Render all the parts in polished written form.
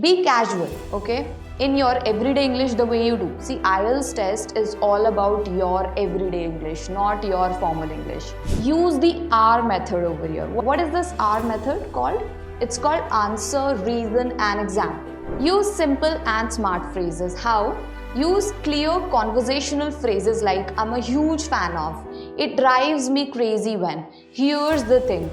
Be casual, okay? In your everyday English the way you do. See, IELTS test is all about your everyday English, not your formal English. Use the R method over here. What is this R method called? It's called answer, reason and example. Use simple and smart phrases. How? Use clear conversational phrases like I'm a huge fan of. It drives me crazy when. Here's the thing.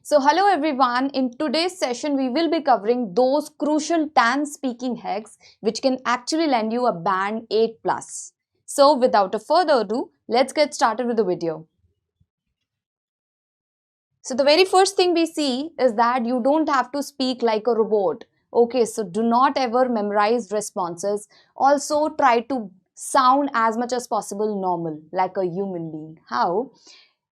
So hello everyone, in today's session we will be covering those crucial 10 speaking hacks which can actually lend you a band 8 plus. So without a further ado, let's get started with the video. So the very first thing we see is that you don't have to speak like a robot. Okay, so do not ever memorize responses. Also try to sound as much as possible normal, like a human being. How?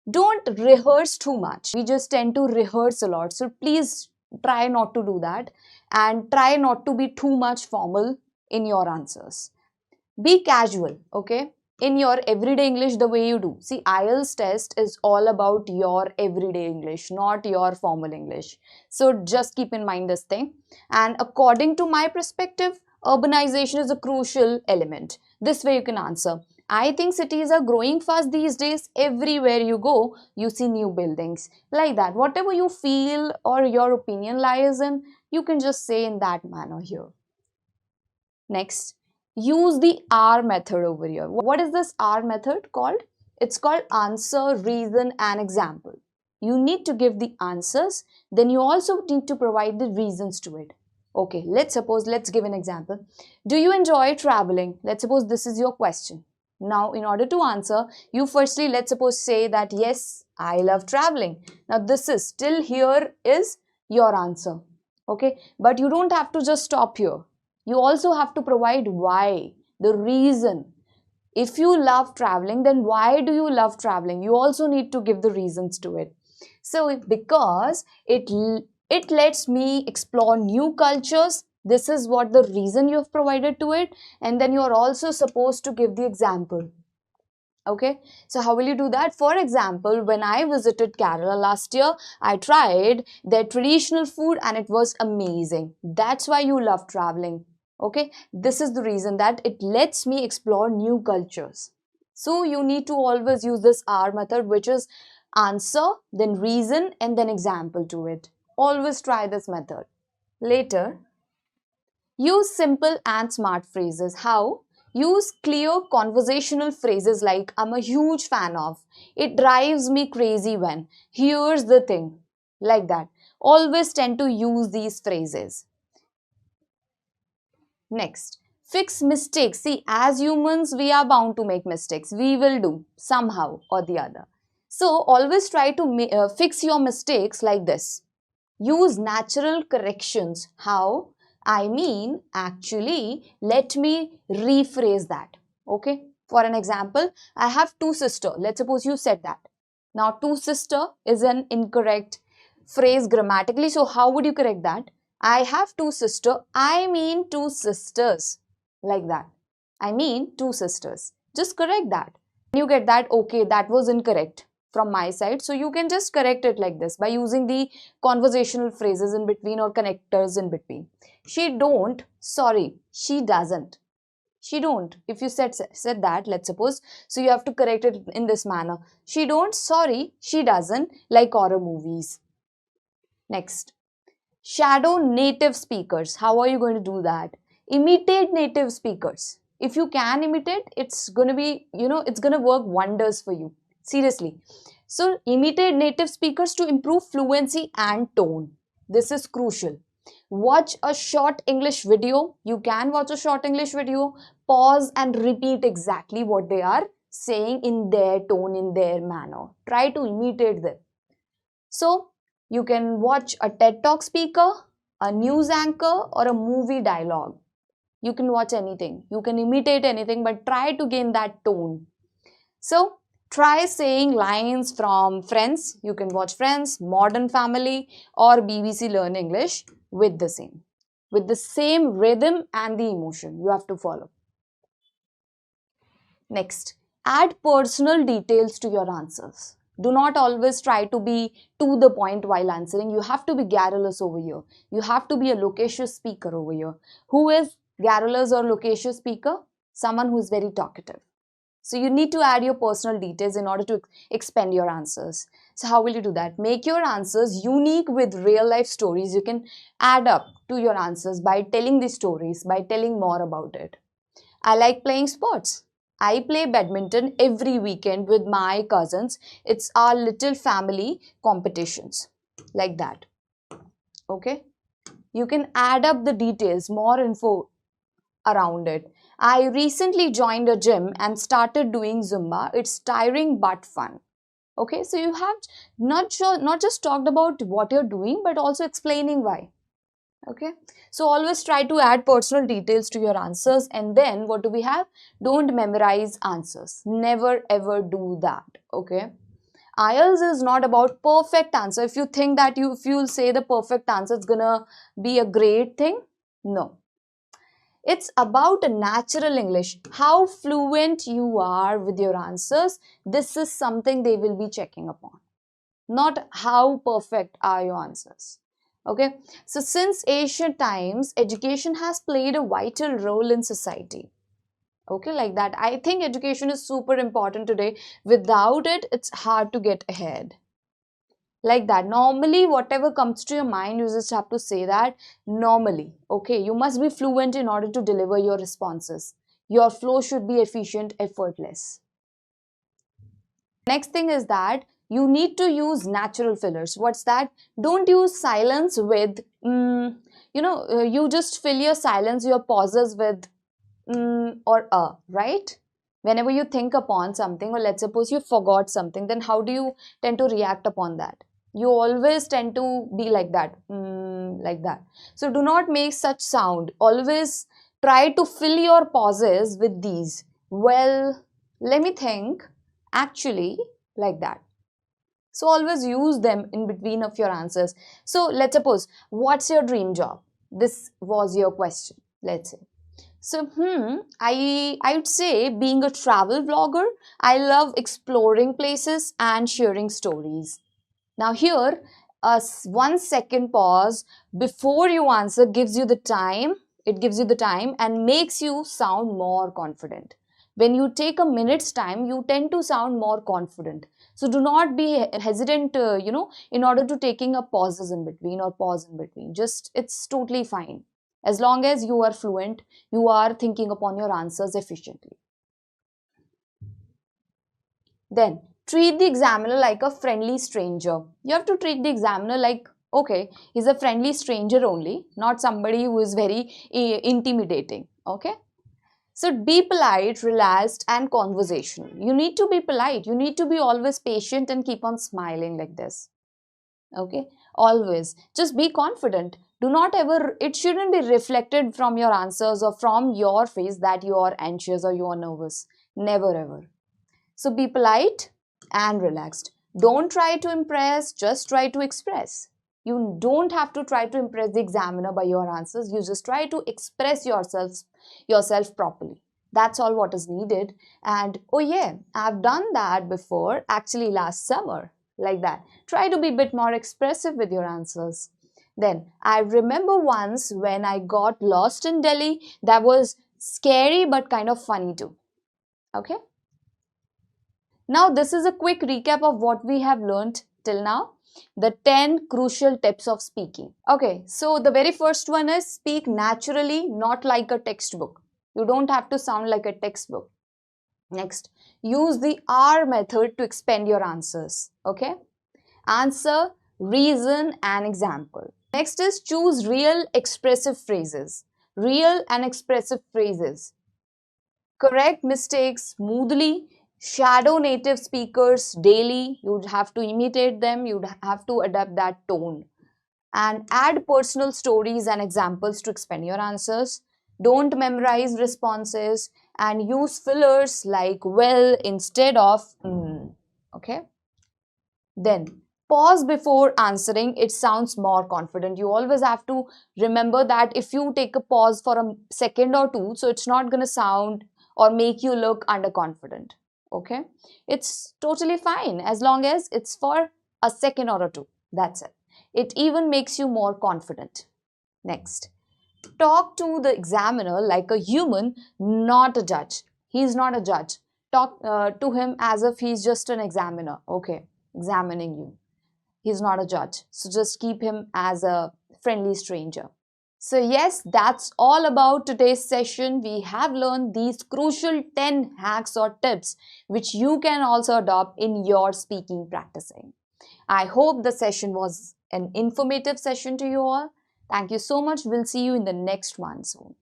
Don't rehearse too much. We just tend to rehearse a lot. So please try not to do that and try not to be too much formal in your answers. Be casual, okay? In your everyday English the way you do. See, IELTS test is all about your everyday English, not your formal English. So just keep in mind this thing. And according to my perspective, urbanization is a crucial element. This way you can answer. I think cities are growing fast these days. Everywhere you go, you see new buildings. Like that. Whatever you feel or your opinion lies in, you can just say in that manner here. Next, use the R method over here. What is this R method called? It's called answer, reason and example. You need to give the answers, then you also need to provide the reasons to it. Okay, let's give an example. Do you enjoy traveling? Let's suppose this is your question. Now, in order to answer, you firstly, let's suppose say that yes, I love traveling. Now, this is still here is your answer. Okay, but you don't have to just stop here. You also have to provide why, the reason. If you love traveling, then why do you love traveling? You also need to give the reasons to it. So, because it lets me explore new cultures, this is what the reason you have provided to it, and then you are also supposed to give the example. Okay, so how will you do that? For example, when I visited Kerala last year, I tried their traditional food and it was amazing. That's why you love traveling. Okay, this is the reason that it lets me explore new cultures. So you need to always use this R method, which is answer, then reason, and then example to it. Always try this method. Later, use simple and smart phrases. How? Use clear conversational phrases like I'm a huge fan of. It drives me crazy when. Here's the thing. Like that. Always tend to use these phrases. Next, fix mistakes. See, as humans, we are bound to make mistakes. We will do somehow or the other. So, always try to fix your mistakes like this. Use natural corrections. How? I mean, actually, let me rephrase that. Okay. For an example, I have two sisters. Let's suppose you said that. Now, two sister is an incorrect phrase grammatically. So, how would you correct that? I have two sisters. I mean two sisters. Like that. I mean two sisters. Just correct that. You get that, okay, that was incorrect from my side. So, you can just correct it like this by using the conversational phrases in between or connectors in between. She don't, sorry, she doesn't. She don't. If you said that, let's suppose, so you have to correct it in this manner. She don't, sorry, she doesn't, like horror movies. Next. Shadow native speakers. How are you going to do that? Imitate native speakers. If you can imitate, it's going to be, it's going to work wonders for you. Seriously. So, imitate native speakers to improve fluency and tone. This is crucial. Watch a short English video. You can watch a short English video. Pause and repeat exactly what they are saying in their tone, in their manner. Try to imitate them. So, you can watch a TED Talk speaker, a news anchor, or a movie dialogue. You can watch anything. You can imitate anything, but try to gain that tone. So, try saying lines from Friends. You can watch Friends, Modern Family, or BBC Learn English with the same rhythm and the emotion you have to follow. Next, add personal details to your answers. Do not always try to be to the point while answering. You have to be garrulous over here. You have to be a loquacious speaker over here. Who is garrulous or loquacious speaker? Someone who is very talkative. So you need to add your personal details in order to expand your answers. So how will you do that? Make your answers unique with real life stories. You can add up to your answers by telling these stories, by telling more about it. I like playing sports. I play badminton every weekend with my cousins. It's our little family competitions. Like that. Okay? You can add up the details, more info around it. I recently joined a gym and started doing Zumba. It's tiring but fun. Okay, so you have not just talked about what you're doing, but also explaining why. Okay, so always try to add personal details to your answers. And then what do we have? Don't memorize answers. Never ever do that. Okay, IELTS is not about perfect answer. If you think that if you'll say the perfect answer, it's gonna be a great thing. No, it's about a natural English. How fluent you are with your answers. This is something they will be checking upon. Not how perfect are your answers. Okay. So since ancient times, education has played a vital role in society. Okay, like that. I think education is super important today. Without it, it's hard to get ahead. Like that. Normally, whatever comes to your mind, you just have to say that normally. Okay, you must be fluent in order to deliver your responses. Your flow should be efficient, effortless. Next thing is that you need to use natural fillers. What's that? Don't use silence with you just fill your silence, your pauses with or right? Whenever you think upon something, or let's suppose you forgot something, then how do you tend to react upon that? You always tend to be like that, like that. So do not make such sound. Always try to fill your pauses with these. Well, let me think. Actually, like that. So always use them in between of your answers. So let's suppose, what's your dream job? This was your question, let's say. So, I would say being a travel vlogger, I love exploring places and sharing stories. Now here, a 1 second pause before you answer gives you the time. It gives you the time and makes you sound more confident. When you take a minute's time, you tend to sound more confident. So do not be hesitant, in order to taking a pauses in between or pause in between. Just, it's totally fine. As long as you are fluent, you are thinking upon your answers efficiently. Then, treat the examiner like a friendly stranger. You have to treat the examiner like, okay, he's a friendly stranger only, not somebody who is very intimidating. Okay. So be polite, relaxed, and conversational. You need to be polite. You need to be always patient and keep on smiling like this. Okay. Always. Just be confident. Do not ever, it shouldn't be reflected from your answers or from your face that you are anxious or you are nervous. Never ever. So be polite and relaxed. Don't try to impress, just try to express. You don't have to try to impress the examiner by your answers. You just try to express yourself properly. That's all what is needed. And oh yeah, I've done that before, actually last summer, like that. Try to be a bit more expressive with your answers. Then I remember once when I got lost in Delhi, that was scary but kind of funny too. Okay. Now, this is a quick recap of what we have learned till now. The 10 crucial tips of speaking. Okay, so the very first one is speak naturally, not like a textbook. You don't have to sound like a textbook. Next, use the R method to expand your answers. Okay, answer, reason, and example. Next is choose real expressive phrases. Real and expressive phrases. Correct mistakes smoothly. Shadow native speakers daily. You'd have to imitate them. You'd have to adapt that tone. And add personal stories and examples to expand your answers. Don't memorize responses and use fillers like well instead of okay. Then pause before answering. It sounds more confident. You always have to remember that if you take a pause for a second or two, so it's not going to sound or make you look underconfident. Okay, it's totally fine as long as it's for a second or a two. That's it. It even makes you more confident. Next, talk to the examiner like a human, not a judge. He's not a judge. Talk to him as if he's just an examiner. Okay, examining you. He's not a judge. So just keep him as a friendly stranger. So, yes, that's all about today's session. We have learned these crucial 10 hacks or tips which you can also adopt in your speaking practicing. I hope the session was an informative session to you all. Thank you so much. We'll see you in the next one soon.